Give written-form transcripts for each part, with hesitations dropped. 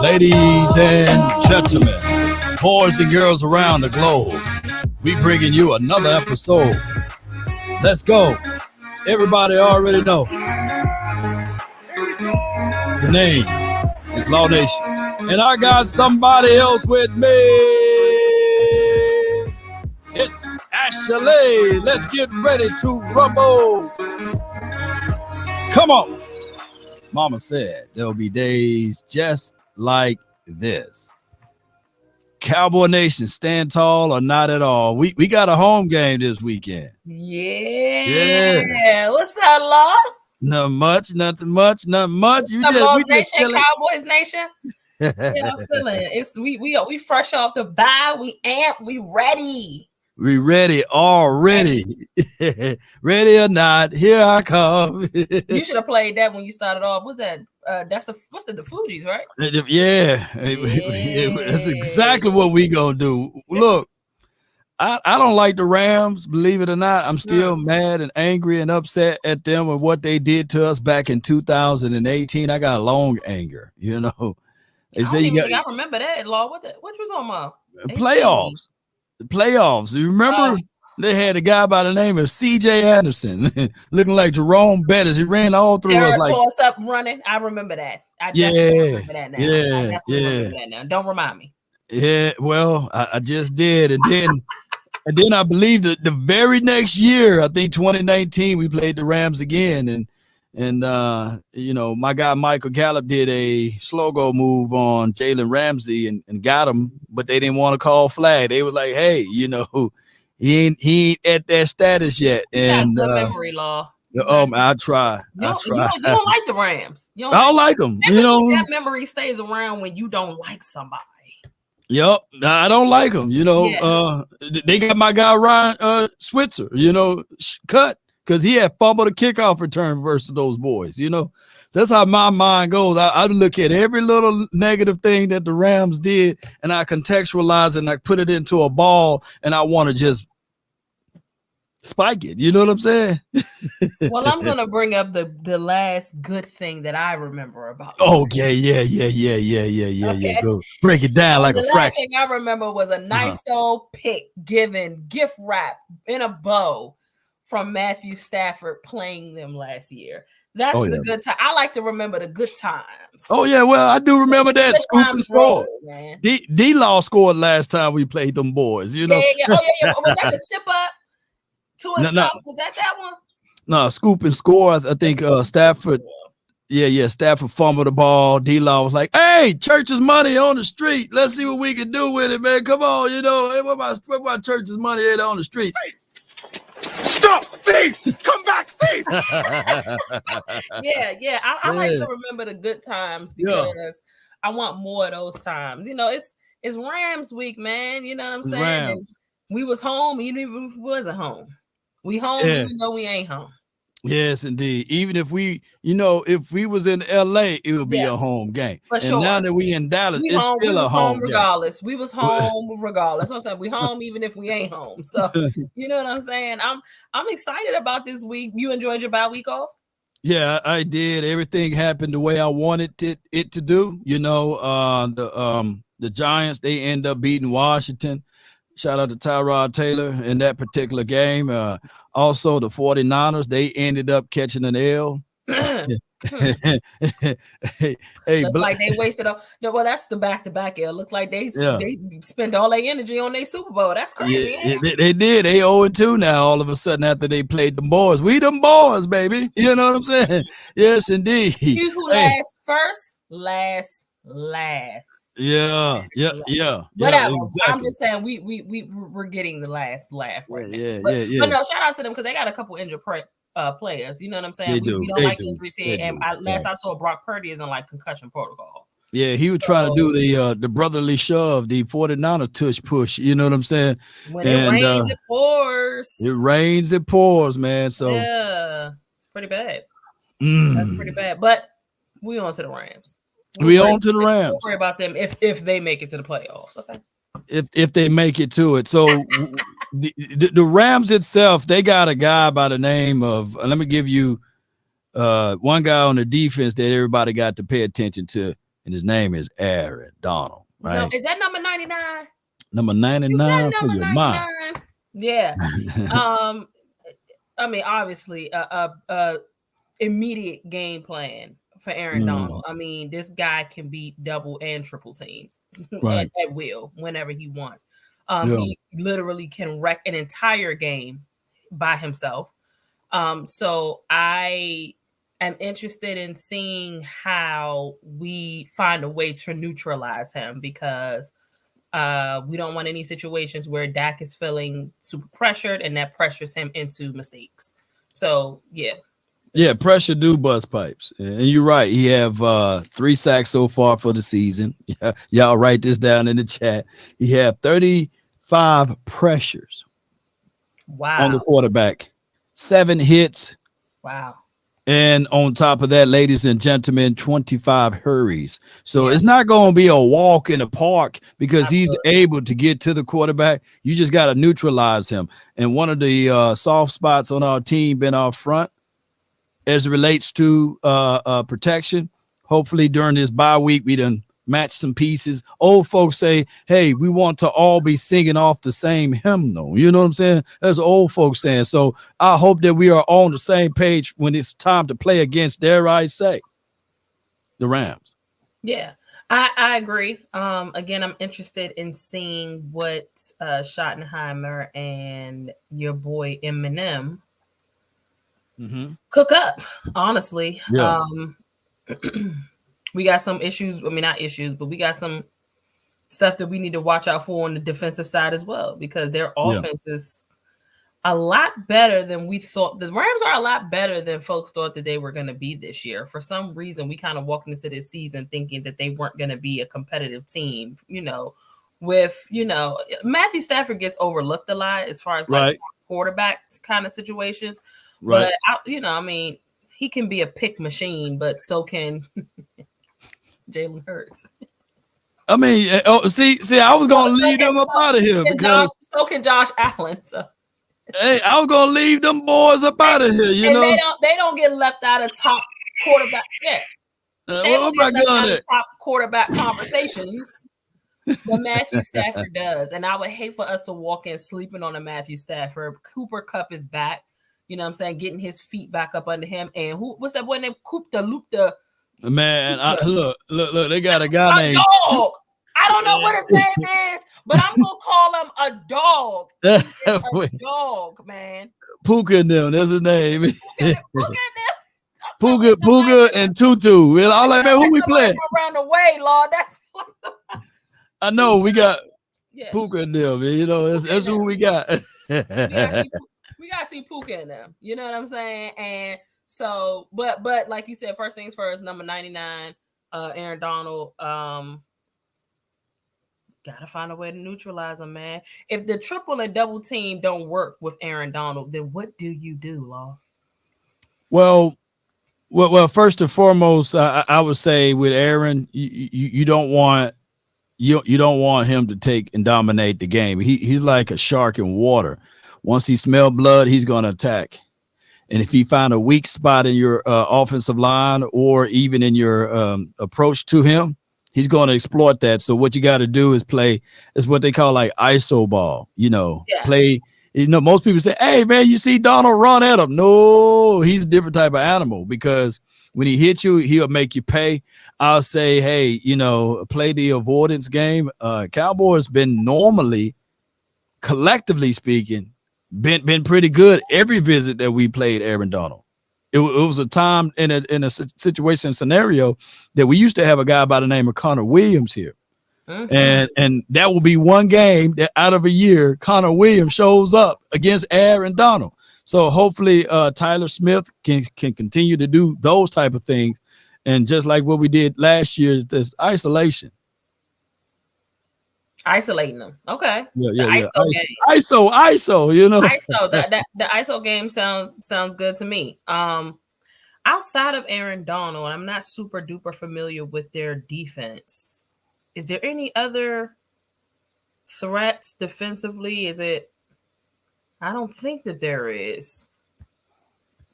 Ladies and gentlemen, boys and girls around the globe, we bringing you another episode. Let's go. Everybody already know. The name is Law Nation. And I got somebody else with me. It's Ashley. Let's get ready to rumble. Come on. Mama said there'll be days just like this. Cowboy Nation, stand tall or not at all. We got a home game this weekend. Yeah. What's up, Law? Nothing much. You just Nation, Cowboys Nation. Yeah, I'm feeling it's we fresh off the bye. We amped. We ready. We ready already. Ready or not, here I come. You should have played that when you started off. What's that? What's the Fugees, right? Yeah. That's exactly what we gonna do. Look, I don't like the Rams, believe it or not. I'm still mad and angry and upset at them and what they did to us back in 2018. I got long anger, you know. They say I remember that, Law. What you talking about? Playoffs. The playoffs. You remember they had a guy by the name of C.J. Anderson looking like Jerome Bettis. He ran all through us like us up running. I remember that. I remember that now. Remember that now. Don't remind me. Yeah, well, I just did. And then I believe that the very next year, I think 2019, we played the Rams again. And you know, my guy Michael Gallup did a slow go move on Jalen Ramsey and got him, but they didn't want to call flag. They were like, hey, you know, he ain't at that status yet. And good memory, Law. I try. You don't like the Rams. I don't like them. You know, that memory stays around when you don't like somebody. Yep, I don't like them. You know, they got my guy Ryan Switzer. You know, cut. Because he had fumbled a kickoff return versus those boys, you know. So that's how my mind goes. I look at every little negative thing that the Rams did, and I contextualize it, and I put it into a ball, and I want to just spike it. You know what I'm saying? Well, I'm going to bring up the last good thing that I remember about. Okay, yeah. Go break it down like a fraction. The last thing I remember was a nice old pick given, gift wrap in a bow from Matthew Stafford playing them last year. That's the good time. I like to remember the good times. Oh, yeah. Well, I do remember that scoop and score. D-Law scored last time we played them boys, you know. Yeah. Oh, yeah. Was that the tip up to a no. Was that one? No, scoop and score. I think Stafford. Yeah. Stafford fumbled the ball. D-Law was like, hey, Church's money on the street. Let's see what we can do with it, man. Come on, you know. Hey, what about Church's money on the street? Hey. Stop, thief! Come back, thief! Yeah. I like to remember the good times because I want more of those times. You know, it's Rams week, man. You know what I'm saying? And we was home, even if we wasn't home. We home even though we ain't home. Yes, indeed. Even if we was in LA, it would be a home game. For sure. And now that we in Dallas, it's still a home regardless. We was home regardless. Sometimes we home even if we ain't home. So you know what I'm saying? I'm excited about this week. You enjoyed your bye week off? Yeah, I did. Everything happened the way I wanted it to do. You know, the Giants, they end up beating Washington. Shout out to Tyrod Taylor in that particular game. Also, the 49ers, they ended up catching an L. Looks like they wasted well, that's the back-to-back L. Looks like they spent all their energy on their Super Bowl. That's crazy. Yeah, they did. They 0-2 now all of a sudden after they played them boys. We them boys, baby. You know what I'm saying? Yes, indeed. You who last first, last. Yeah. Whatever. Exactly. I'm just saying we're getting the last laugh right now. But no, shout out to them because they got a couple injured players. You know what I'm saying? We don't like injuries here. And last I saw, Brock Purdy is in like concussion protocol. Yeah, he was trying to do the brotherly shove, the 49er tush push. You know what I'm saying? When it rains, it pours. It rains, it pours, man. So yeah, it's pretty bad. That's pretty bad. But we on to the Rams. We on to the Rams. Don't worry about them if they make it to the playoffs. Okay. If they make it to it. So the Rams itself, they got a guy by the name of, let me give you one guy on the defense that everybody got to pay attention to. and his name is Aaron Donald. Right? No, is that number 99? Number 99 for your 99? Mind. Yeah. I mean, obviously, immediate game plan for Aaron Donald. I mean, this guy can beat double and triple teams at will whenever he wants. He literally can wreck an entire game by himself. So I am interested in seeing how we find a way to neutralize him, because we don't want any situations where Dak is feeling super pressured and that pressures him into mistakes. So, yeah. Yeah, pressure do bust pipes. And you're right. He have 3 sacks so far for the season. Y'all write this down in the chat. He had 35 pressures. Wow. On the quarterback. 7 hits. Wow. And on top of that, ladies and gentlemen, 25 hurries. So it's not going to be a walk in the park, because he's able to get to the quarterback. You just got to neutralize him. And one of the soft spots on our team been our front as it relates to protection. Hopefully during this bye week, we done match some pieces. Old folks say, hey, we want to all be singing off the same hymnal. You know what I'm saying? That's old folks saying. So I hope that we are on the same page when it's time to play against, dare I say, the Rams. Yeah, I agree. Again, I'm interested in seeing what Schottenheimer and your boy Eminem cook up, honestly. Yeah. We got some issues. I mean, not issues, but we got some stuff that we need to watch out for on the defensive side as well, because their offense is a lot better than we thought. The Rams are a lot better than folks thought that they were going to be this year. For some reason, we kind of walked into this season thinking that they weren't going to be a competitive team, with, Matthew Stafford gets overlooked a lot as far as like quarterbacks kind of situations. Right. But, I mean, he can be a pick machine, but so can Jalen Hurts. I mean, see, I was going to leave them up out of here because so can Josh Allen. So. Hey, I was going to leave them boys up out of here. You know, they don't get left out of top quarterback. Yeah, they don't get left out of top quarterback conversations. But Matthew Stafford does, and I would hate for us to walk in sleeping on a Matthew Stafford. Cooper Kupp is back. You know what I'm saying? Getting his feet back up under him. And what's that boy named Loop? Man, look, they got a guy named dog. I don't know what his name is, but I'm gonna call him a dog. A dog, man. Puka and them, that's his name. Puka and Tutu. And all like, man, who we playing? Around the way, Lord. That's I know we got Puka and them, man. That's who we got. We gotta see Puka in them. You know what I'm saying? And so, but like you said, first things first, number 99, Aaron Donald. Gotta find a way to neutralize him, man. If the triple and double team don't work with Aaron Donald, then what do you do, Law? Well, first and foremost, I would say with Aaron, you don't want him to take and dominate the game. He's like a shark in water. Once he smells blood, he's going to attack. And if he find a weak spot in your offensive line or even in your approach to him, he's going to exploit that. So what you got to do is play is what they call like ISO ball, play. Most people say, hey, man, you see Donald run at him. No, he's a different type of animal, because when he hits you, he'll make you pay. I'll say, hey, play the avoidance game. Cowboys been normally, collectively speaking, been pretty good every visit that we played Aaron Donald. It was a time in a situation scenario that we used to have a guy by the name of Connor Williams here. Mm-hmm. And that will be one game that out of a year, Connor Williams shows up against Aaron Donald. So hopefully Tyler Smith can continue to do those type of things. And just like what we did last year, this isolation. Isolating them. Okay. Yeah. ISO game. ISO, ISO. The ISO game sounds good to me. Outside of Aaron Donald, I'm not super duper familiar with their defense. Is there any other threats defensively? I don't think that there is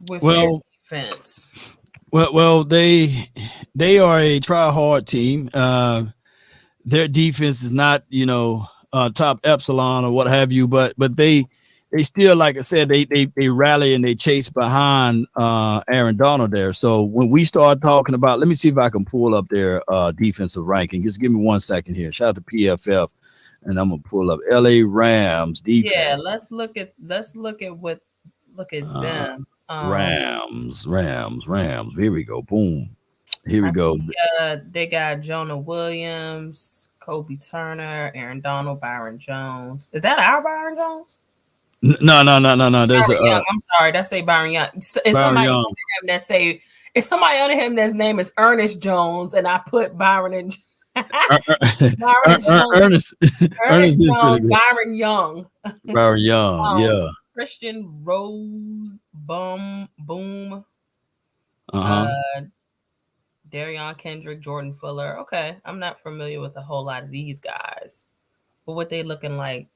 with their defense. Well, they are a try hard team. Their defense is not, top epsilon or what have you, but they still, like I said, they rally and they chase behind Aaron Donald there. So when we start talking about, let me see if I can pull up their defensive ranking. Just give me 1 second here. Shout out to PFF, and I'm gonna pull up LA Rams defense. Yeah, let's look at them. Rams. Here we go. Boom. Here we go. They got Jonah Williams, Kobe Turner, Aaron Donald, Byron Jones. Is that our Byron Jones? No. There's I'm sorry, that's a Byron Young. Somebody under him that's name is Ernest Jones, and I put Byron and Ernest Jones, Byron Young. Yeah. Christian Rose, Boom. Darion Kendrick, Jordan Fuller. Okay, I'm not familiar with a whole lot of these guys, but what they looking like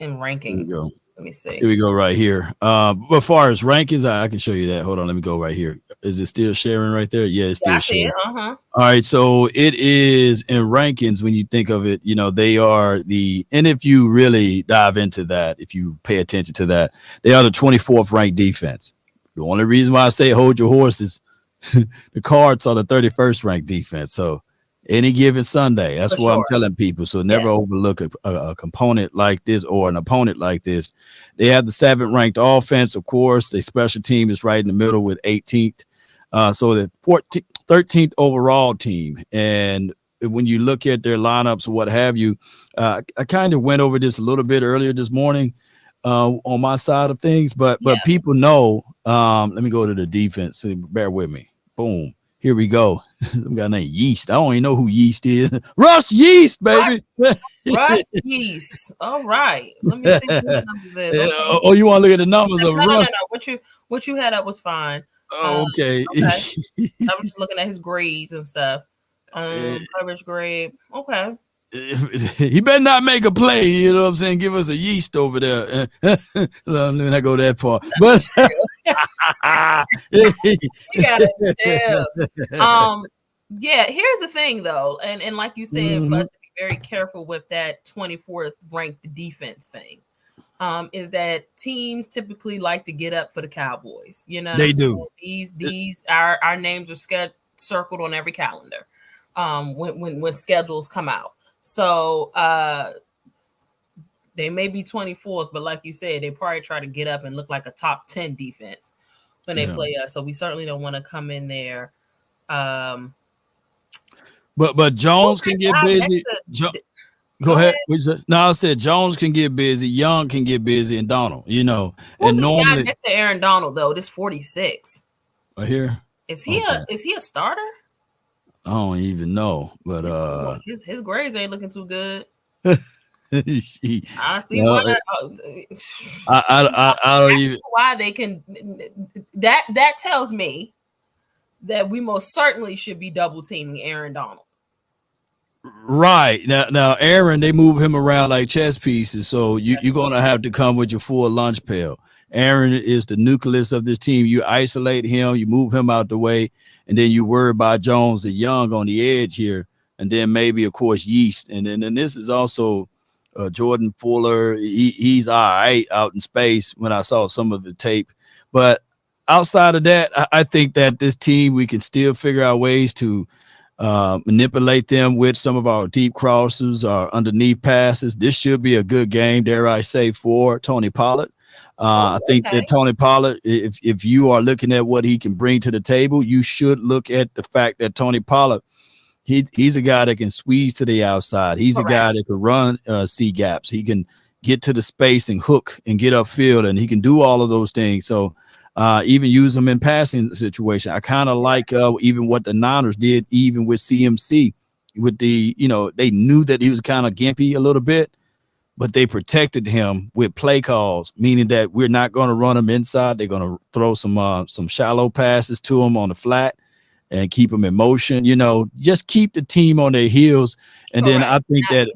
in rankings? Let me see. Here we go right here. As far as rankings, I can show you that. Hold on, let me go right here. Is it still sharing right there? Yeah, it's still sharing. All right, so it is in rankings. When you think of it, they are and if you really dive into that, if you pay attention to that, they are the 24th ranked defense. The only reason why I say hold your horses, the Cards are the 31st ranked defense. So any given Sunday, that's what I'm telling people. So never overlook a component like this or an opponent like this. They have the 7th ranked offense, of course. The special team is right in the middle with 18th. So the 13th overall team. And when you look at their lineups or what have you, I kind of went over this a little bit earlier this morning on my side of things, but people know. Let me go to the defense. So bear with me. Boom. Here we go. Some guy named Yeast. I don't even know who Yeast is. Russ Yeast, baby. Russ Yeast. All right. Let me see what the numbers is. Okay. Oh, you want to look at the numbers of Russ? No. What you had up was fine. Okay. I was just looking at his grades and stuff. Coverage grade. Okay. He better not make a play, you know what I'm saying? Give us a Yeast over there. So I'm not go that far. But you gotta here's the thing though, and like you said, for us to be very careful with that 24th ranked defense thing. Is that teams typically like to get up for the Cowboys? They do. These our names are circled on every calendar when schedules come out. So they may be 24th, but like you said, they probably try to get up and look like a top 10 defense when they play us. So we certainly don't want to come in there. But Jones can get busy. Go ahead. No, I said Jones can get busy, Young can get busy, and Donald. And normally next to Aaron Donald though, this 46 right here. Is he a starter? I don't even know, but his grades ain't looking too good. I see why. I don't even why they can. That tells me that we most certainly should be double teaming Aaron Donald. Right now, Aaron, they move him around like chess pieces, so you're gonna have to come with your full lunch pail. Aaron is the nucleus of this team. You isolate him, you move him out the way, and then you worry about Jones and Young on the edge here, and then maybe, of course, Yeast. And then this is also Jordan Fuller. He's all right out in space when I saw some of the tape. But outside of that, I think that this team, we can still figure out ways to manipulate them with some of our deep crosses or underneath passes. This should be a good game, dare I say, for Tony Pollard. I think that Tony Pollard, if you are looking at what he can bring to the table, you should look at the fact that Tony Pollard, he's a guy that can squeeze to the outside. He's a guy that can run C gaps. He can get to the space and hook and get upfield, and he can do all of those things. So even use him in passing situation. I kind of like even what the Niners did, even with CMC, with they knew that he was kind of gimpy a little bit, but they protected him with play calls, meaning that we're not going to run him inside. They're going to throw some shallow passes to him on the flat and keep him in motion. Just keep the team on their heels. And then I think that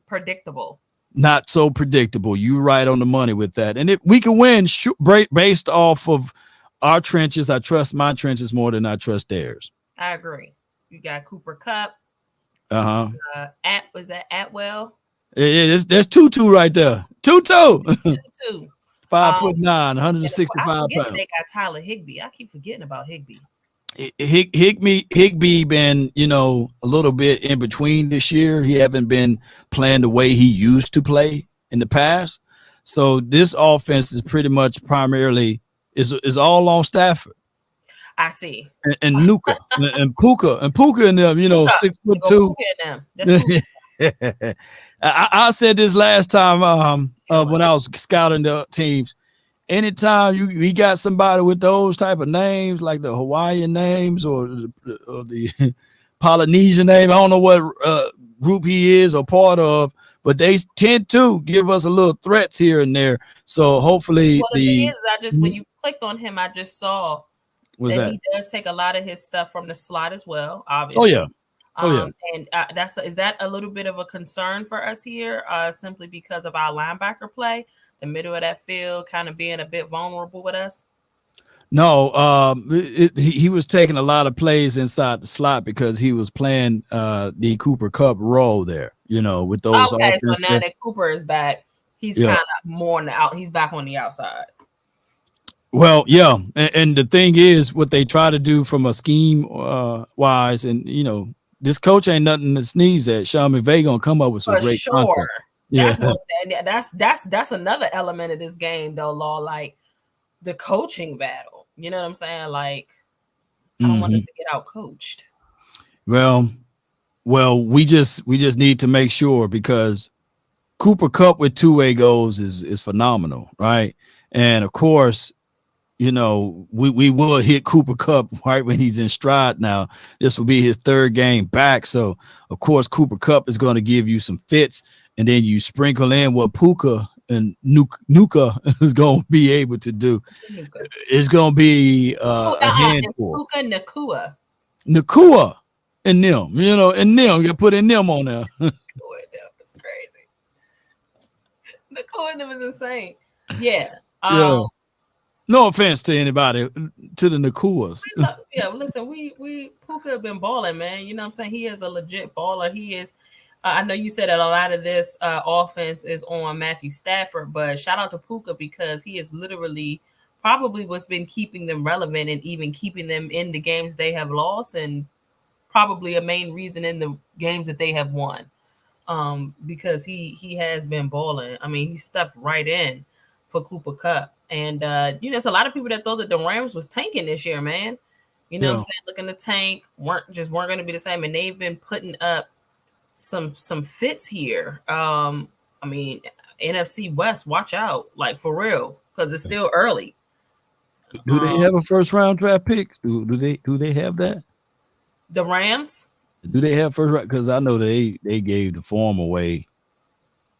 predictable. Not so predictable. You right on the money with that. And if we can win based off of our trenches. I trust my trenches more than I trust theirs. I agree. You got Cooper Kupp. Was that Atwell? Yeah, there's Tutu right there. Tutu. 2-2. 5'9", 165 pounds. They got Tyler Higbee. I keep forgetting about Higbee. Higbee been, a little bit in between this year. He haven't been playing the way he used to play in the past. So this offense is pretty much primarily is all on Stafford. I see. And Nuka and Puka and them, 6'2". I said this last time when I was scouting the teams. Anytime you got somebody with those type of names, like the Hawaiian names or the Polynesian name, I don't know what group he is or part of, but they tend to give us a little threats here and there. So hopefully the thing is, when you clicked on him, I just saw that he does take a lot of his stuff from the slot as well. Obviously. Oh yeah. And is that a little bit of a concern for us here, simply because of our linebacker play? The middle of that field kind of being a bit vulnerable with us? No, he was taking a lot of plays inside the slot because he was playing the Cooper Kupp role there, with those. Okay, so now that Cooper is back, he's kind of more on the out. He's back on the outside. Well, yeah, and the thing is, what they try to do from a scheme wise, and this coach ain't nothing to sneeze at. Sean McVay gonna come up with some great content. Yeah, that's another element of this game, though, Law. Like the coaching battle. You know what I'm saying? Like I don't want them to get out coached. Well, we just need to make sure, because Cooper Kupp with two-way goals is phenomenal, right? And of course, we will hit Cooper Kupp right when he's in stride. Now this will be his third game back, so of course Cooper Kupp is going to give you some fits. And then you sprinkle in what Puka and Nuka is going to be able to do. It's going to be a handful. Puka, Nakua and them, and them. You got to put in them on there. It's crazy. Nakua and them is insane. Yeah. No offense to anybody, to the Nakuas. Listen, we Puka have been balling, man. You know what I'm saying? He is a legit baller. He is. I know you said that a lot of this offense is on Matthew Stafford, but shout out to Puka because he is literally probably what's been keeping them relevant and even keeping them in the games they have lost, and probably a main reason in the games that they have won, because he has been balling. I mean, he stepped right in for Cooper Kupp. And, there's a lot of people that thought that the Rams was tanking this year, man. You know what I'm saying? Looking to tank, weren't going to be the same. And they've been putting up some fits here. I mean, NFC West, watch out, like for real, because it's still early. Do they have a first round draft pick? Do they have that? The Rams? Do they have first round? Because I know they gave the form away,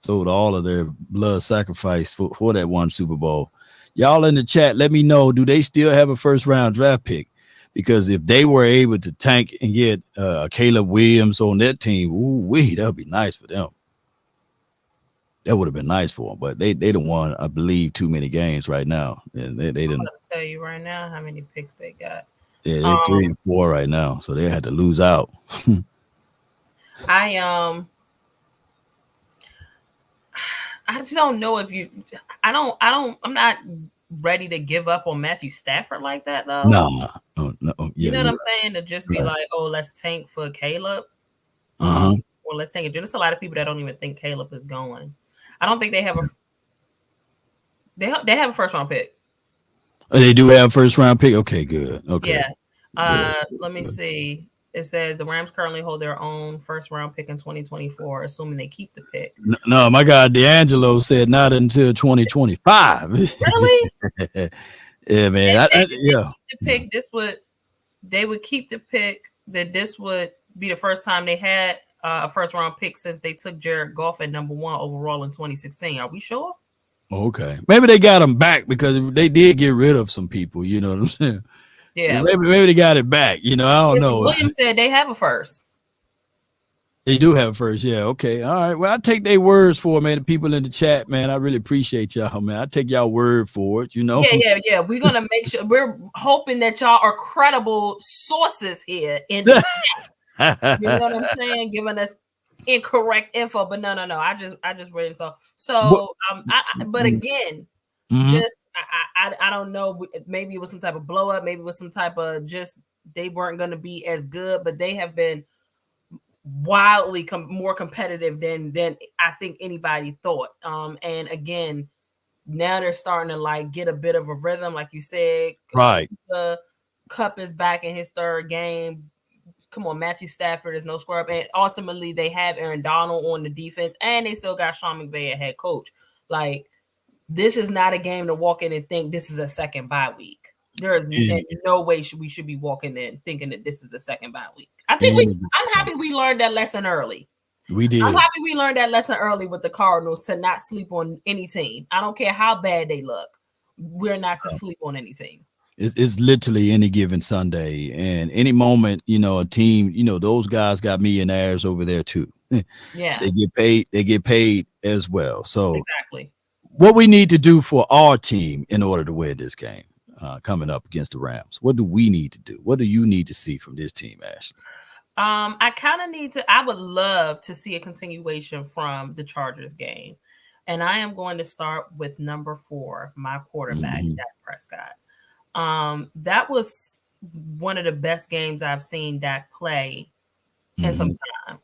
sold all of their blood sacrifice for that one Super Bowl. Y'all in the chat, let me know, do they still have a first round draft pick? Because if they were able to tank and get Caleb Williams on that team, that would be nice for them. That would have been nice for them, but they don't won, I believe, too many games right now. And they didn't. I'm going to tell you right now how many picks they got. Yeah, they're 3 and 4 right now, so they had to lose out. I just don't know if you. I'm not ready to give up on Matthew Stafford like that, though. No. Yeah, you know what I'm saying? To just be like, oh, let's tank for Caleb. Or let's tank it. There's a lot of people that don't even think Caleb is going. I don't think they have they have a first round pick. Oh, they do have a first round pick. Okay, good. Okay. Yeah. Let me see. It says the Rams currently hold their own first round pick in 2024, assuming they keep the pick. No, my God, D'Angelo said not until 2025. Really? Yeah, man. The pick. They would keep the pick. That this would be the first time they had a first round pick since they took Jared Goff at number 1 overall in 2016. Are we sure? Okay, maybe they got him back because they did get rid of some people. You know what I'm saying? Yeah, maybe they got it back. I don't know. Williams said they have a first. They do have first. Yeah. Okay. All right. Well, I take their words for it, man. The people in the chat, man. I really appreciate y'all, man. I take y'all word for it, you know? Yeah. We're going to make sure. We're hoping that y'all are credible sources here in the chat. You know what I'm saying? Giving us incorrect info. But no. I just read it. But again, just I don't know. Maybe it was some type of blow up. Maybe it was some type of just they weren't going to be as good, but they have been wildly more competitive than I think anybody thought. And again, now they're starting to like get a bit of a rhythm, like you said. Right. The Cup is back in his third game. Come on, Matthew Stafford is no scrub. And ultimately, they have Aaron Donald on the defense, and they still got Sean McVay at head coach. Like, this is not a game to walk in and think this is a second bye week. There is no way we should be walking in thinking that this is a second bye week. I think I'm happy we learned that lesson early. We did. I'm happy we learned that lesson early with the Cardinals to not sleep on any team. I don't care how bad they look. We're not to sleep on any team. It's literally any given Sunday, and any moment, you know, a team, you know, those guys got millionaires over there too. Yeah, they get paid as well. So exactly what we need to do for our team in order to win this game coming up against the Rams. What do we need to do? What do you need to see from this team, Ashley? I would love to see a continuation from the Chargers game. And I am going to start with number 4, my quarterback, Dak Prescott. That was one of the best games I've seen Dak play in some time.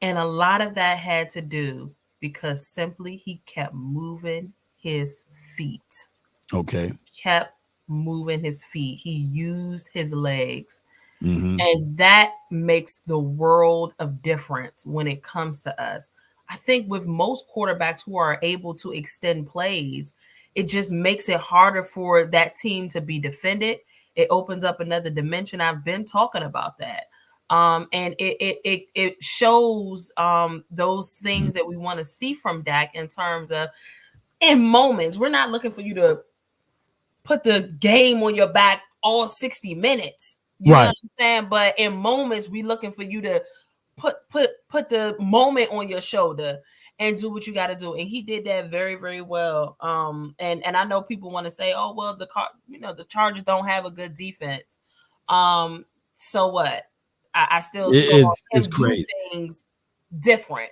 And a lot of that had to do because simply he kept moving his feet. Okay. Kept moving his feet. He used his legs. And that makes the world of difference when it comes to us. I think with most quarterbacks who are able to extend plays, it just makes it harder for that team to be defended. It opens up another dimension. I've been talking about that. And it shows those things that we want to see from Dak in terms of in moments. We're not looking for you to put the game on your back all 60 minutes. You know what I'm saying? But in moments, we looking for you to put the moment on your shoulder and do what you got to do. And he did that very, very well. And I know people want to say, oh, well, the Chargers don't have a good defense. So what? I still saw him do things different.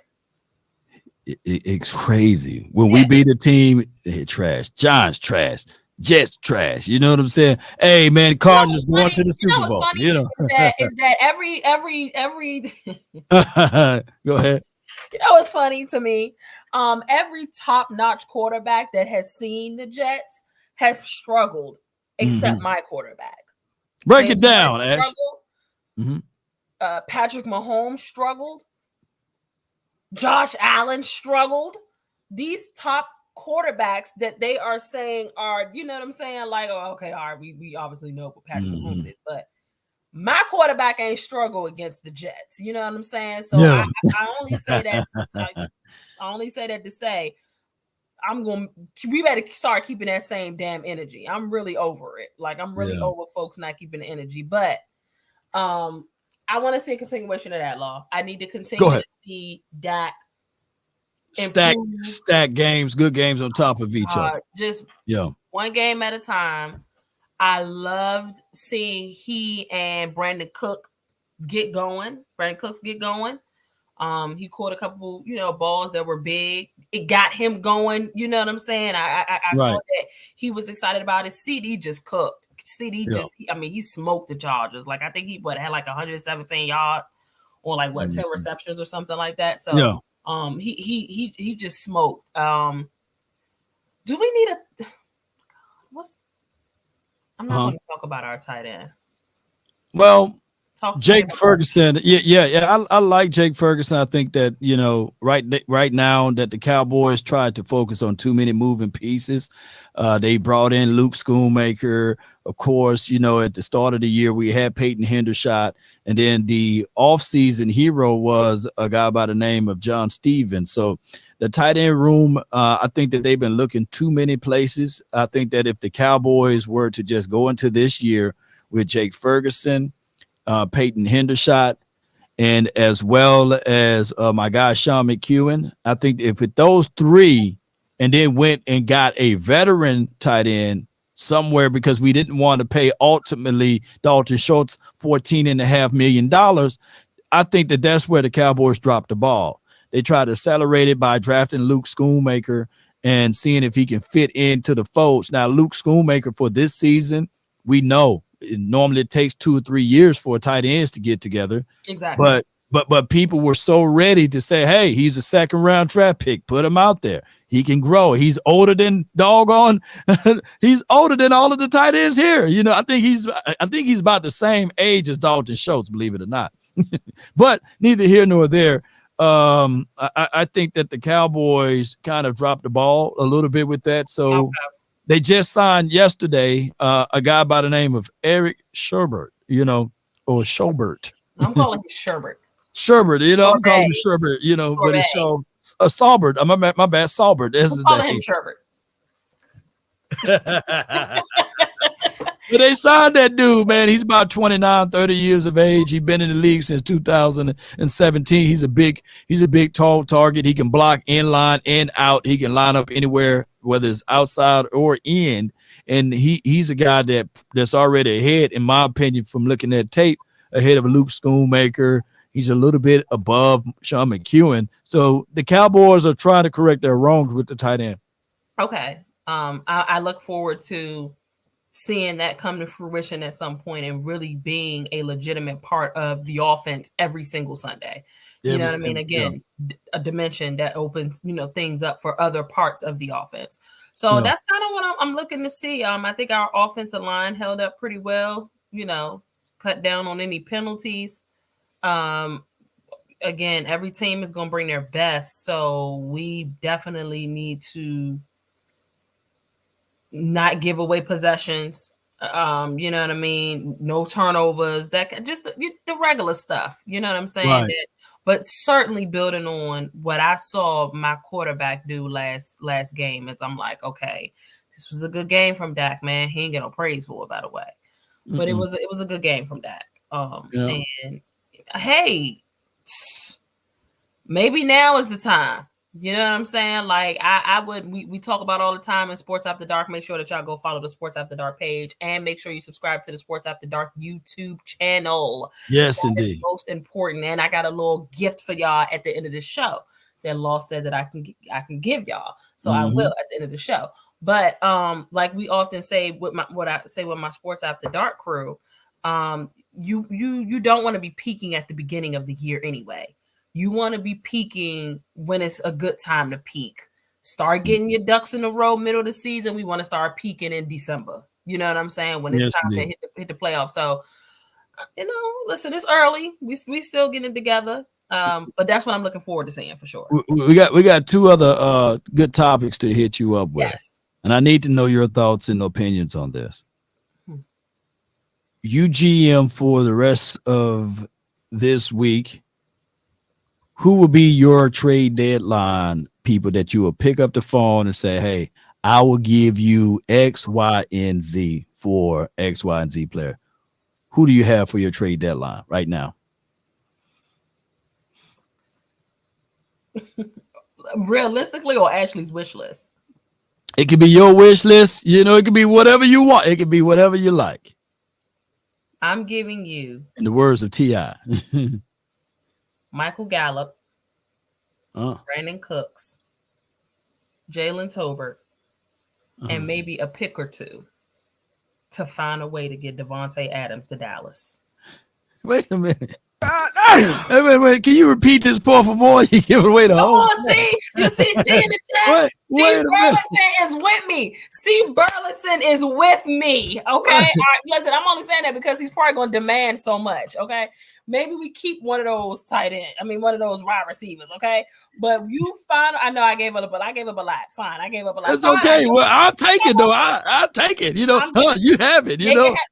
It's crazy. When we beat a team, they're trash. John's trash. Jets trash. You know what I'm saying? Hey man, Cardinals going to the Super Bowl. You know, is that every go ahead. You know what's funny to me? Every top-notch quarterback that has seen the Jets have struggled, except my quarterback. Break it down, Ash. Patrick Mahomes struggled. Josh Allen struggled. These top quarterbacks that they are saying are, you know what I'm saying? Like, oh, okay, all right, we obviously know what Patrick Mahomes is, but my quarterback ain't struggle against the Jets. You know what I'm saying? So I only say that to say we better start keeping that same damn energy. I'm really over it. Like I'm really over folks not keeping the energy. But I want to see a continuation of that, Law. I need to continue to see Dak stack games, good games on top of each other. Just one game at a time. I loved seeing he and Brandon Cooks get going. He caught a couple, balls that were big. It got him going. You know what I'm saying? I saw that he was excited about it. CD just cooked. He smoked the Chargers. Like I think he had like 117 yards or like 10 receptions or something like that. So he just smoked. Do we need I'm not going to talk about our tight end. Well, Jake Ferguson. Yeah. I like Jake Ferguson. I think that, right now that the Cowboys tried to focus on too many moving pieces. They brought in Luke Schoonmaker. Of course, at the start of the year, we had Peyton Hendershot. And then the offseason hero was a guy by the name of John Stevens. So the tight end room, I think that they've been looking too many places. I think that if the Cowboys were to just go into this year with Jake Ferguson, Peyton Hendershot, and as well as my guy Sean McEwen. I think if with those three, and then went and got a veteran tight end somewhere because we didn't want to pay ultimately Dalton Schultz $14.5 million. I think that's where the Cowboys dropped the ball. They tried to accelerate it by drafting Luke Schoonmaker and seeing if he can fit into the folds. Now, Luke Schoonmaker for this season, we know it takes 2 or 3 years for tight ends to get together. Exactly. But people were so ready to say, hey, he's a second-round draft pick. Put him out there. He can grow. He's older than doggone. He's older than all of the tight ends here. You know, I think he's about the same age as Dalton Schultz, believe it or not. But neither here nor there. I think that the Cowboys kind of dropped the ball a little bit with that. So they just signed yesterday a guy by the name of Eric Sherbert, or Schobert. I'm calling him Sherbert. Sherbert, I'm calling him Sherbert, but it's show Saubert. My bad, Saubert. That's his name. Him Sherbert. But they signed that dude, man. He's about 29, 30 years of age. He's been in the league since 2017. He's a big, tall target. He can block in line and out. He can line up anywhere, whether it's outside or in. And he's a guy that's already ahead, in my opinion, from looking at tape, ahead of Luke Schoonmaker. He's a little bit above Sean McEwen. So the Cowboys are trying to correct their wrongs with the tight end. Okay. I look forward to seeing that come to fruition at some point and really being a legitimate part of the offense every single Sunday. You know what I mean? Again, a dimension that opens, things up for other parts of the offense. So that's kind of what I'm looking to see. I think our offensive line held up pretty well, cut down on any penalties. Again, every team is going to bring their best. So we definitely need to not give away possessions. You know what I mean? No turnovers, that just the regular stuff. You know what I'm saying? Right. But certainly building on what I saw my quarterback do last game, is I'm like, okay, this was a good game from Dak, man. He ain't get no praise for it, by the way. But it was a good game from Dak. And hey, maybe now is the time. You know what I'm saying? Like we talk about all the time in Sports After Dark. Make sure that y'all go follow the Sports After Dark page and make sure you subscribe to the Sports After Dark YouTube channel. Yes, that indeed. Is most important. And I got a little gift for y'all at the end of the show that Law said that I can give y'all. So I will at the end of the show. But like we often say with what I say with my Sports After Dark crew, you don't want to be peaking at the beginning of the year anyway. You want to be peaking when it's a good time to peak. Start getting your ducks in a row middle of the season. We want to start peaking in December. You know what I'm saying? When it's time to hit the playoffs. So, listen, it's early. We still getting together. But that's what I'm looking forward to seeing for sure. We got 2 other good topics to hit you up with. Yes. And I need to know your thoughts and opinions on this. You GM for the rest of this week. Who will be your trade deadline people that you will pick up the phone and say, hey, I will give you X, Y, and Z for X, Y, and Z player? Who do you have for your trade deadline right now? Realistically, or Ashley's wish list? It could be your wish list. It could be whatever you want. It could be whatever you like. I'm giving you, in the words of T.I., Michael Gallup, Brandon Cooks, Jalen Tolbert, and maybe a pick or 2 to find a way to get Devonte Adams to Dallas. Wait a minute. Wait. Can you repeat this, por favor? You give away the whole. Oh, see in the chat. See, Burleson is with me. See, Burleson is with me. Okay. Listen, I'm only saying that because he's probably going to demand so much. Okay. Maybe we keep one of those one of those wide receivers. Okay. But you find, I know I gave up a lot. Fine. I gave up a lot. That's okay. Well, I'll take it though. I'll take it. You have it.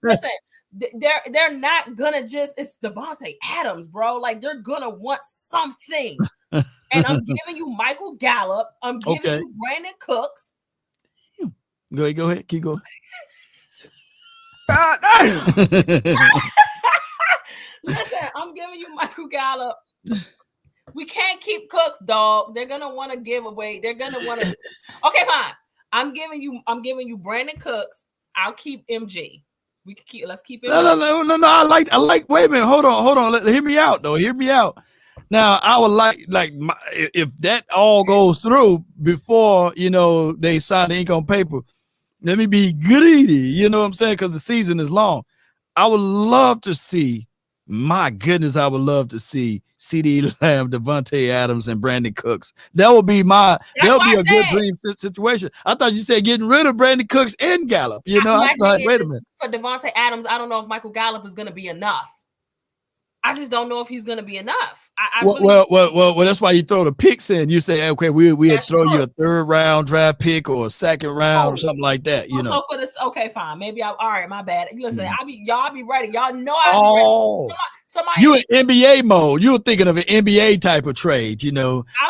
Listen. They're not gonna it's Devonte Adams, bro. Like they're gonna want something. And I'm giving you Michael Gallup. I'm giving you Brandon Cooks. Go ahead. Keep going. Listen, I'm giving you Michael Gallup. We can't keep Cooks, dog. They're gonna want to give away. They're gonna want to. Okay, fine. I'm giving you Brandon Cooks. I'll keep MG. We can keep. Let's keep it. No. I like. Wait a minute. Hold on. Hear me out, though. Hear me out. Now, I would if that all goes through before they sign the ink on paper. Let me be greedy. You know what I'm saying? Because the season is long. I would love to see. My goodness, I would love to see CD Lamb, Devonte Adams, and Brandon Cooks. That would be a good dream situation. I thought you said getting rid of Brandon Cooks and Gallup. I thought, wait a minute. For Devonte Adams, I don't know if Michael Gallup is going to be enough. I just don't know if he's going to be enough. Well, that's why you throw the picks in. You say, okay, we'll throw you a 3rd round draft pick or a 2nd round or something like that. So for this, okay, fine. Maybe all right, my bad. Listen, y'all be ready. Y'all know I'll be ready. Somebody, you in NBA mode. You were thinking of an NBA type of trade.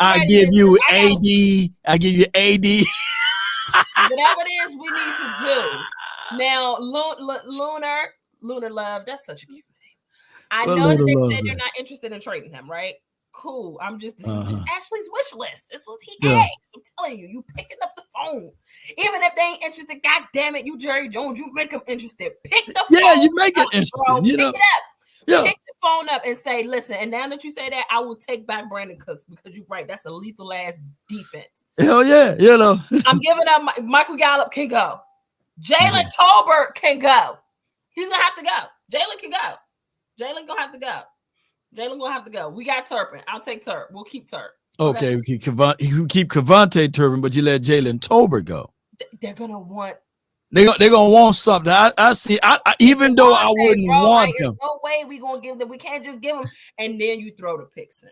I give you AD. I give you AD. Whatever it is we need to do. Now, Lunar Love, that's such a cute name. I know that they said you're not interested in trading him, right? Cool. This is just Ashley's wish list. This was he asked. I'm telling you, you picking up the phone. Even if they ain't interested, God damn it, you Jerry Jones, you make them interested. Pick the phone. Yeah, you make it interesting. Pick it up. Yeah. Pick the phone up and say, listen, and now that you say that, I will take back Brandon Cooks because you're right. That's a lethal ass defense. Hell yeah, I'm giving up Michael Gallup can go. Jalen Tolbert can go. He's gonna have to go. Jalen can go. Jalen gonna have to go. We got Turpin. I'll take Turp. We'll keep Turp. Okay, you keep Cavante Turpin, but you let Jalen Tolbert go. They're gonna want. They're gonna want something. I see. Even though I wouldn't want him. No way we gonna give them. We can't just give them and then you throw the picks in.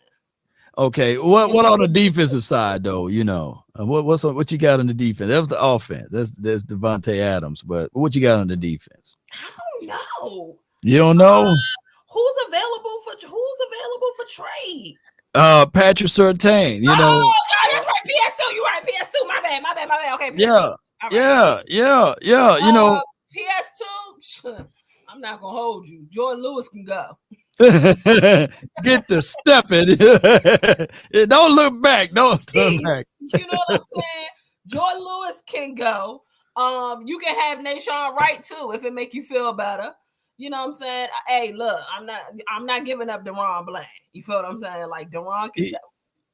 Okay, what on the defensive side though? What you got on the defense? That was the offense. That's Devonte Adams, but what you got on the defense? I don't know. You don't know who's available for trade? Patrick Surtain. Oh, God, that's right. PS2. You right. PS2. My bad. Okay. PS2. Yeah. PS2. I'm not gonna hold you. Jordan Lewis can go. Get to stepping. Don't look back. Don't turn back. You know what I'm saying? Jordan Lewis can go. You can have Nashawn Wright too if it make you feel better. You know what I'm saying? Hey, look, I'm not giving up Deron Bland. You feel what I'm saying? Like Deron can.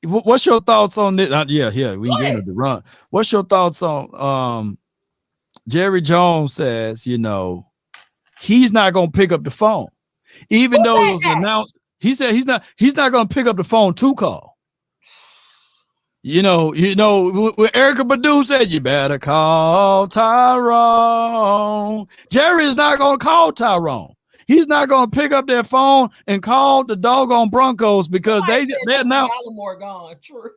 What's your thoughts on this? Yeah, we can get into Deron. What's your thoughts on Jerry Jones says, he's not gonna pick up the phone. Even though it was announced, he said he's not gonna pick up the phone to call. When Erykah Badu said, you better call Tyrone. Jerry is not going to call Tyrone. He's not going to pick up their phone and call the doggone Broncos because they announced. Gallimore gone. True.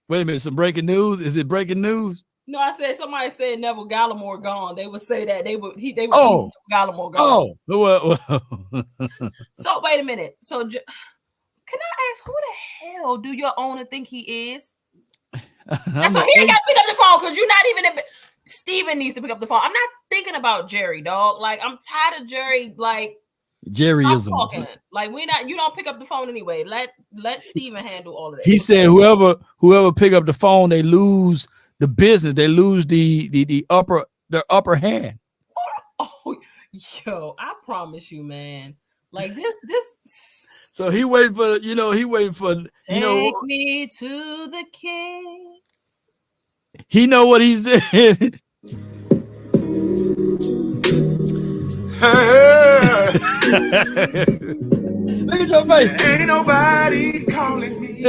Wait a minute, some breaking news? Is it breaking news? No, I said somebody said Neville Gallimore gone. They would say that they would Gallimore gone. So wait a minute. So can I ask who the hell do your owner think he is? So he ain't got to pick up the phone because you're not even. Steven needs to pick up the phone. I'm not thinking about Jerry, dog. Like I'm tired of Jerry. Like Jerryism. Like you don't pick up the phone anyway. Let Steven handle all of that. He said whoever pick up the phone, they lose the business. They lose the upper hand. Oh, yo, I promise you, man. Like this. So he waiting for. Take me to the king. He know what he said. Look at your face. Ain't nobody calling me.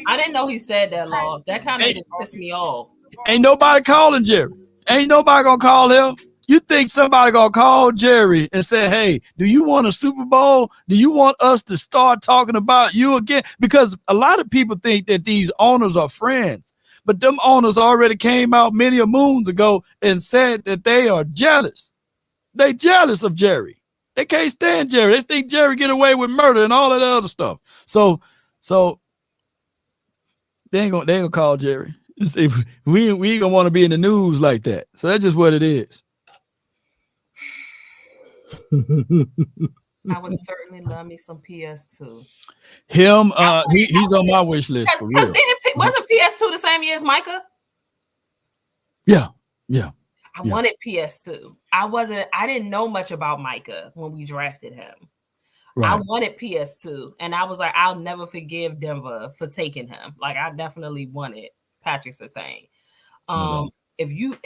I didn't know he said that, Law. That kind of just pissed me off. Ain't nobody calling Jerry. Ain't nobody gonna call him. You think somebody gonna call Jerry and say, hey, do you want a Super Bowl? Do you want us to start talking about you again? Because a lot of people think that these owners are friends, but them owners already came out many a moons ago and said that they are jealous. They jealous of Jerry. They can't stand Jerry. They think Jerry get away with murder and all of that other stuff. So they ain't gonna call Jerry. We ain't gonna want to be in the news like that. So that's just what it is. I would certainly love me some PS2. Him, he's on my wish list for real. Wasn't PS2 the same year as Micah? Yeah. I wanted PS2. I didn't know much about Micah when we drafted him. Right. I wanted PS2, and I was like, I'll never forgive Denver for taking him. Like, I definitely wanted Patrick Surtain. If you,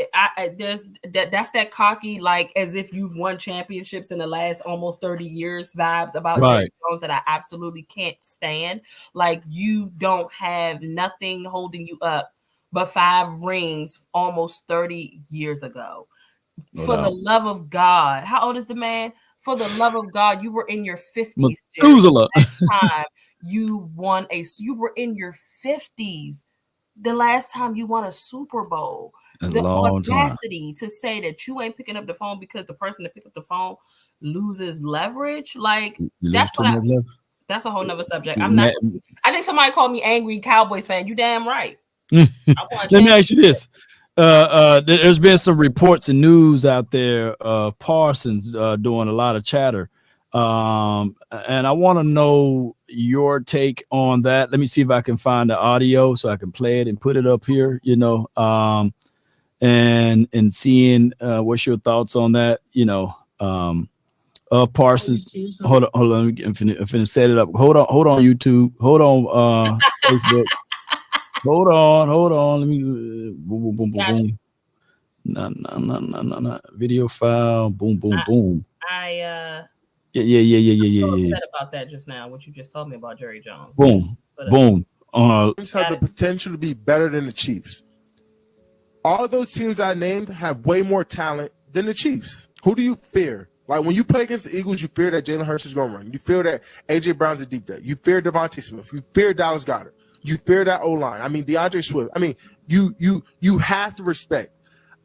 that's that cocky, like as if you've won championships in the last almost 30 years vibes about Jerry Jones that I absolutely can't stand. Like, you don't have nothing holding you up but 5 rings almost 30 years ago. For the love of God, how old is the man? For the love of God, you were in your 50s. Methuselah. Last time you were in your 50s. The last time you won a Super Bowl. The audacity to say that you ain't picking up the phone because the person that pick up the phone loses leverage. Like, that's a whole nother subject. I think somebody called me angry Cowboys fan. You damn right. Let me ask you this. There's been some reports and news out there of Parsons doing a lot of chatter. And I want to know your take on that. Let me see if I can find the audio so I can play it and put it up here, and seeing what's your thoughts on that, Parsons. Hold on. I'm finna set it up. Hold on, YouTube. Hold on, Facebook. Hold on. Let me boom. No. Video file. Boom. Yeah. Upset about that just now. What you just told me about Jerry Jones. Boom. Teams have the potential to be better than the Chiefs. All of those teams I named have way more talent than the Chiefs. Who do you fear? Like, when you play against the Eagles, you fear that Jalen Hurts is going to run. You fear that A.J. Brown's a deep day. You fear Devonte Smith. You fear Dallas Goedert. You fear that O-line. I mean, DeAndre Swift. I mean, you have to respect.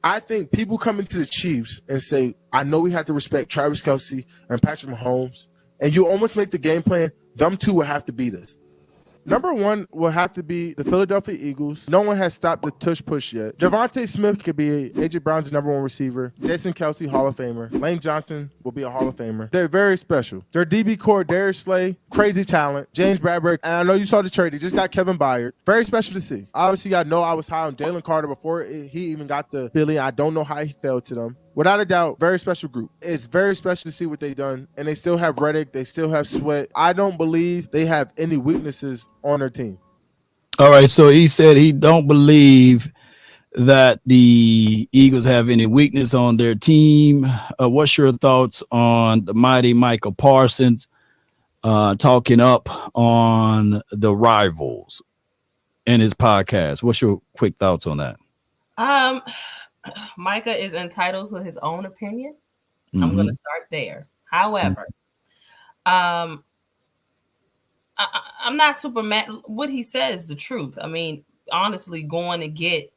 I think people come into the Chiefs and say, I know we have to respect Travis Kelce and Patrick Mahomes, and you almost make the game plan, them two will have to beat us. Number one will have to be the Philadelphia Eagles. No one has stopped the tush push yet. Devonte Smith could be A.J. Brown's number 1 receiver. Jason Kelce, Hall of Famer. Lane Johnson will be a Hall of Famer. They're very special. Their DB core, Darius Slay, crazy talent. James Bradbury, and I know you saw the trade. They just got Kevin Byard. Very special to see. Obviously, I know I was high on Jalen Carter before he even got the Philly. I don't know how he fell to them. Without a doubt, very special group. It's very special to see what they've done. And they still have Reddick. They still have Sweat. I don't believe they have any weaknesses on their team. All right. So he said he don't believe that the Eagles have any weakness on their team. What's your thoughts on the mighty Micah Parsons talking up on the rivals in his podcast? What's your quick thoughts on that? Micah is entitled to his own opinion. Mm-hmm. I'm going to start there. However, I'm not super mad. What he said is the truth. I mean, honestly, going to get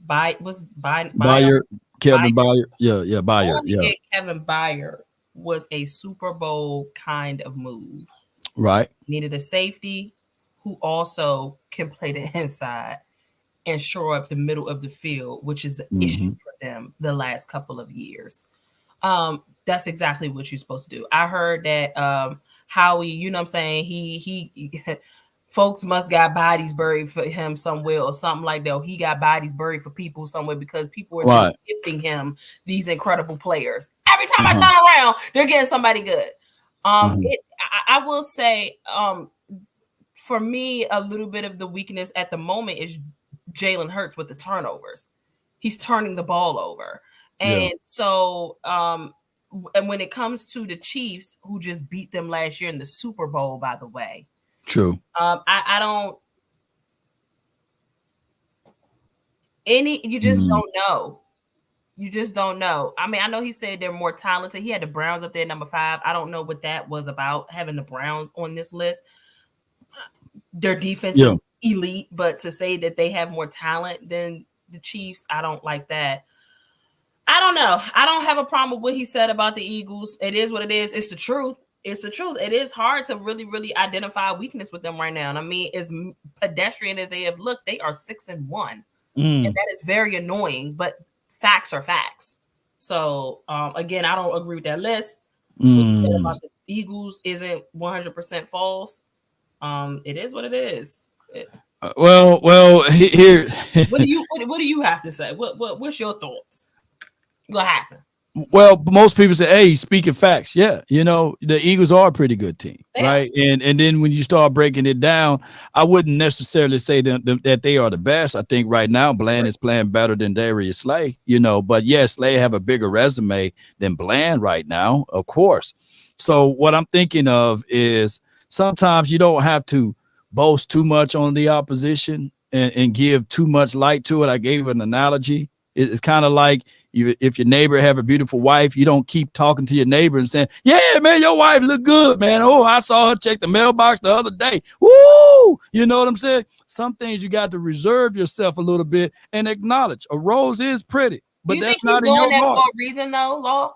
Kevin Byard. Yeah, Byard. Get Kevin Byard was a Super Bowl kind of move. Right. Needed a safety who also can play the inside and shore up the middle of the field, which is an issue for them the last couple of years. That's exactly what you're supposed to do. I heard that Howie, you know what I'm saying, he folks must got bodies buried for him somewhere or something like that. He got bodies buried for people somewhere because people are just gifting him these incredible players. Every time I turn around, they're getting somebody good. I will say, for me, a little bit of the weakness at the moment is Jalen Hurts with the turnovers. He's turning the ball over. And so and when it comes to the Chiefs, who just beat them last year in the Super Bowl, by the way. True. I don't you just don't know. You just don't know. I mean, I know he said they're more talented. He had the Browns up there, number 5. I don't know what that was about, having the Browns on this list. Their defense is elite, but to say that they have more talent than the Chiefs, I don't like that. I don't know. I don't have a problem with what he said about the Eagles. It is what it is. It's the truth. It's the truth. It is hard to really, really identify weakness with them right now. And I mean, as pedestrian as they have looked, they are 6-1. And that is very annoying, but facts are facts. So again, I don't agree with that list. What you said about the Eagles isn't 100% false. It is what it is. Well, here. What do you have to say? What's your thoughts? What happened? Well, most people say, "Hey, speaking facts, yeah, the Eagles are a pretty good team, right?" And then when you start breaking it down, I wouldn't necessarily say that they are the best. I think right now Bland is playing better than Darius Slay, But yes, Slay have a bigger resume than Bland right now, of course. So what I'm thinking of is sometimes you don't have to boast too much on the opposition and give too much light to it. I gave an analogy. It's kind of like if your neighbor have a beautiful wife, you don't keep talking to your neighbor and saying, "Yeah, man, your wife look good, man. Oh, I saw her check the mailbox the other day. Woo!" You know what I'm saying? Some things you got to reserve yourself a little bit and acknowledge. A rose is pretty, but that's not in your heart. Do you think he's doing that for a reason, though, Law?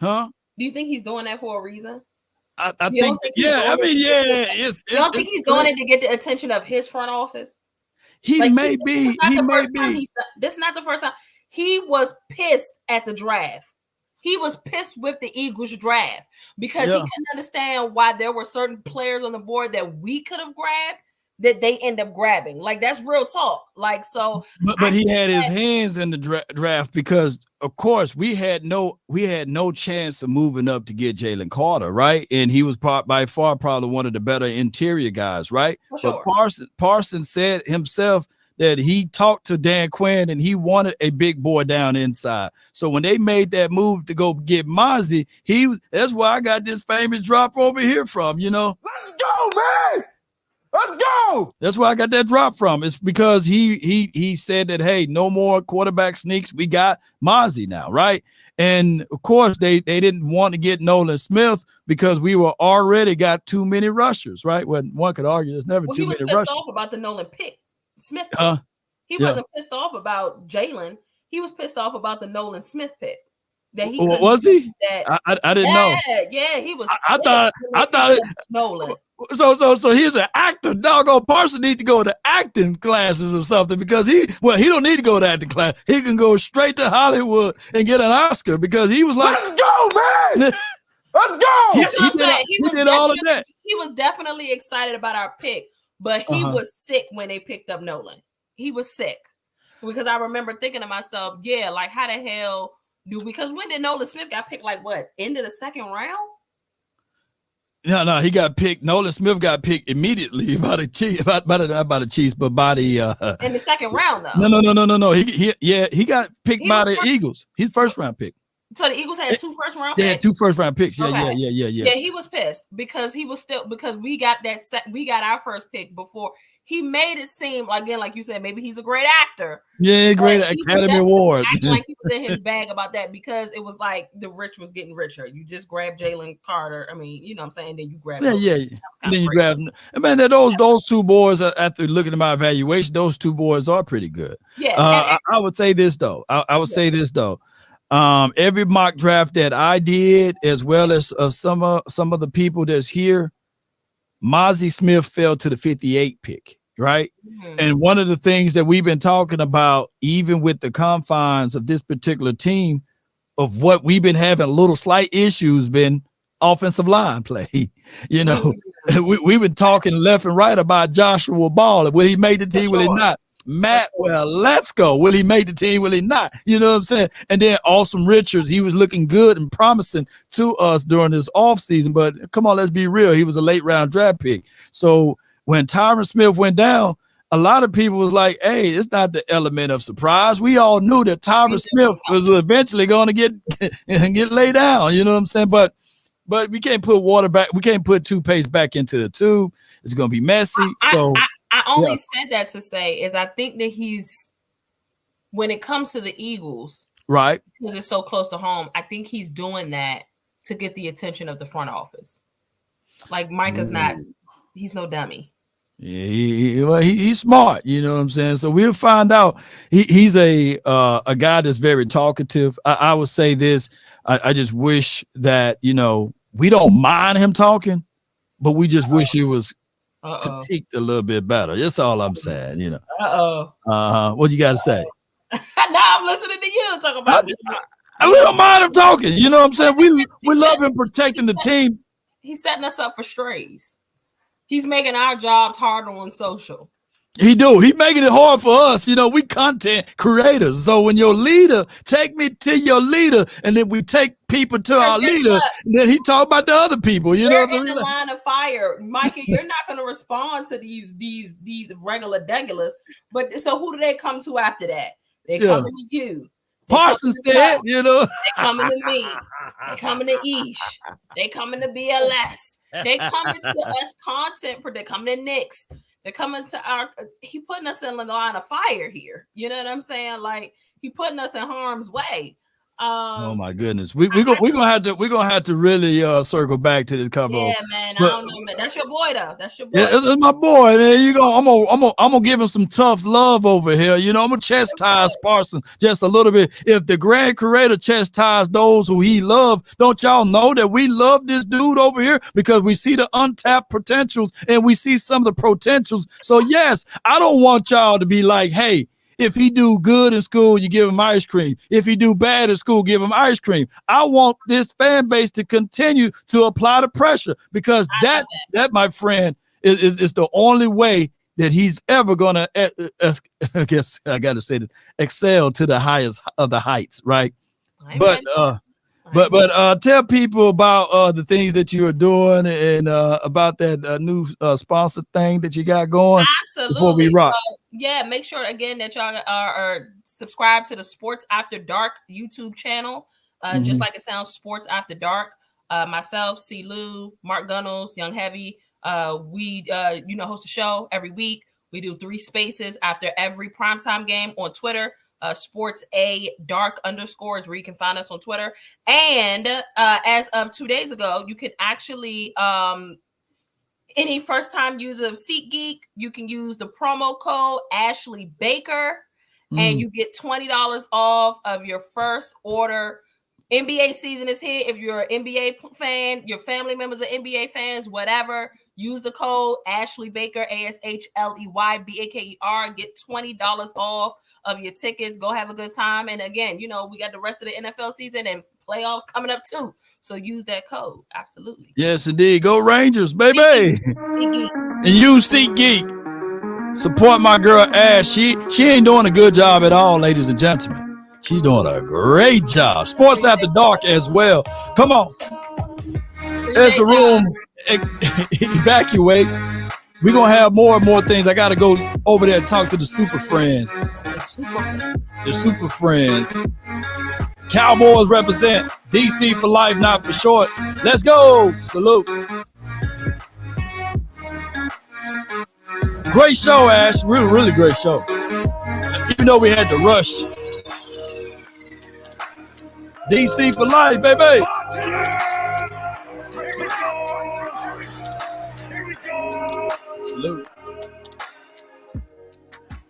Huh? Do you think he's doing that for a reason? I think yeah. I mean, yeah. You don't think he's doing it to get the attention of his front office? He may be. This is not the first time. He was pissed at the draft. He was pissed with the Eagles draft because he couldn't understand why there were certain players on the board that we could have grabbed that they end up grabbing. Like, that's real talk. Like, so. But he had his hands in the draft because, of course, we had no chance of moving up to get Jalen Carter, right? And he was by far probably one of the better interior guys, right? For sure. But Parson said himself that he talked to Dan Quinn and he wanted a big boy down inside. So when they made that move to go get Mozzie, that's where I got this famous drop over here from, Let's go, man. Let's go. That's where I got that drop from. It's because he said that, hey, no more quarterback sneaks. We got Mozzie now, right? And of course, they didn't want to get Nolan Smith because we were already got too many rushers, right? Well, one could argue there's never too many rushers. He was pissed off about the Nolan Smith pick. He wasn't pissed off about Jalen. He was pissed off about the Nolan Smith pick. That he was he? I didn't know. Yeah, he was. I thought Nolan. So he's an actor. Doggone Parson need to go to acting classes or something because he don't need to go to acting class. He can go straight to Hollywood and get an Oscar because he was like, "Let's go, man. Let's go." He did all of that. He was definitely excited about our pick, but he was sick when they picked up Nolan. He was sick because I remember thinking to myself, yeah, like how the hell because when did Nolan Smith got picked? Like what, end of the second round? No, he got picked. Nolan Smith got picked immediately by the Chiefs, but by the in the second round though. No. He got picked by the Eagles. He's first round pick. So the Eagles had 2 first round picks? Yeah, 2 first round picks. Yeah, okay. Yeah, he was pissed because we got our first pick before. He made it seem again, like you said, maybe he's a great actor. Yeah, great Academy Award. Acting like he was in his bag about that because it was like the rich was getting richer. You just grab Jalen Carter. I mean, you know what I'm saying? Then you grab and then you grab. I mean, those 2 boys. After looking at my evaluation, those 2 boys are pretty good. Yeah, I would say this though. Every mock draft that I did, as well as some of the people that's here, Mozzie Smith fell to the 58 pick, right? Mm-hmm. And one of the things that we've been talking about, even with the confines of this particular team, of what we've been having little slight issues, been offensive line play. We've been talking left and right about Joshua Ball. Will he make the team? Will he not? Matt, let's go. Will he make the team? Will he not? You know what I'm saying? And then Awesome Richards, he was looking good and promising to us during this offseason. But come on, let's be real. He was a late round draft pick. So when Tyron Smith went down, a lot of people was like, hey, it's not the element of surprise. We all knew that Tyron Smith was eventually going to get laid down. You know what I'm saying? But we can't put water back. We can't put toothpaste back into the tube. It's going to be messy. I only said that to say is I think that when it comes to the Eagles, right, because it's so close to home, I think he's doing that to get the attention of the front office. Like Micah's he's no dummy. Yeah, he's smart. You know what I'm saying? So we'll find out. He's a guy that's very talkative. I would say this. I just wish that, we don't mind him talking, but we just wish he was critiqued a little bit better. That's all I'm saying, What you got to say? Now I'm listening to you talk about And we don't mind him talking. You know what I'm saying? We love him protecting the team. He's setting us up for strays. He's making our jobs harder on social. He making it hard for us. You know, we content creators. So when your leader, take me to your leader, and then we take people to our leader, and then he talk about the other people. You know, in the line of fire, Micah. You're not going to respond to these regular degulars. But so who do they come to after that? They coming to you. Parson said, you know, they coming to me. They coming to Ish. They coming to BLS. They coming to us content. They coming to Knicks. They're coming to he putting us in the line of fire here. You know what I'm saying? Like he putting us in harm's way. Oh my goodness, we're gonna have to really circle back to this cover. Yeah, man. I don't know, man. That's your boy though. That's your boy. Yeah, it's my boy, man. I'm gonna give him some tough love over here. You know, I'm gonna chastise Parson just a little bit. If the grand creator chastised those who he loved, don't y'all know that we love this dude over here because we see the untapped potentials and we see some of the potentials. So yes, I don't want y'all to be like, hey, if he do good in school, you give him ice cream. If he do bad in school, give him ice cream. I want this fan base to continue to apply the pressure because that my friend, is the only way that he's ever gonna, I guess I gotta say this, excel to the highest of the heights, right? But tell people about the things that you are doing and about that new sponsor thing that you got going. Absolutely. Before we rock. So, yeah, make sure again that y'all are subscribed to the Sports After Dark YouTube channel. Just like it sounds, Sports After Dark. Myself, C. Lou, Mark Gunnels, Young Heavy. We host a show every week. We do 3 spaces after every primetime game on Twitter. Sports A Dark _ is where you can find us on Twitter. And as of 2 days ago, you can actually any first time user of SeatGeek, you can use the promo code Ashley Baker and you get $20 off of your first order. NBA season is here. If you're an NBA fan, your family members are NBA fans, whatever, use the code Ashley Baker, ASHLEYBAKER. Get $20 off of your tickets. Go have a good time. And again, we got the rest of the NFL season and playoffs coming up too. So use that code. Absolutely. Yes, indeed. Go Rangers, baby. And use SeatGeek. Support my girl Ash. She ain't doing a good job at all, ladies and gentlemen. She's doing a great job. Sports After Dark as well. Come on. There's a room. Evacuate. We're going to have more and more things. I got to go over there and talk to the Super Friends. The Super Friends. Cowboys represent. DC for life, not for short. Let's go. Salute. Great show, Ash. Really, really great show. Even though we had to rush. DC for life, baby. Salute.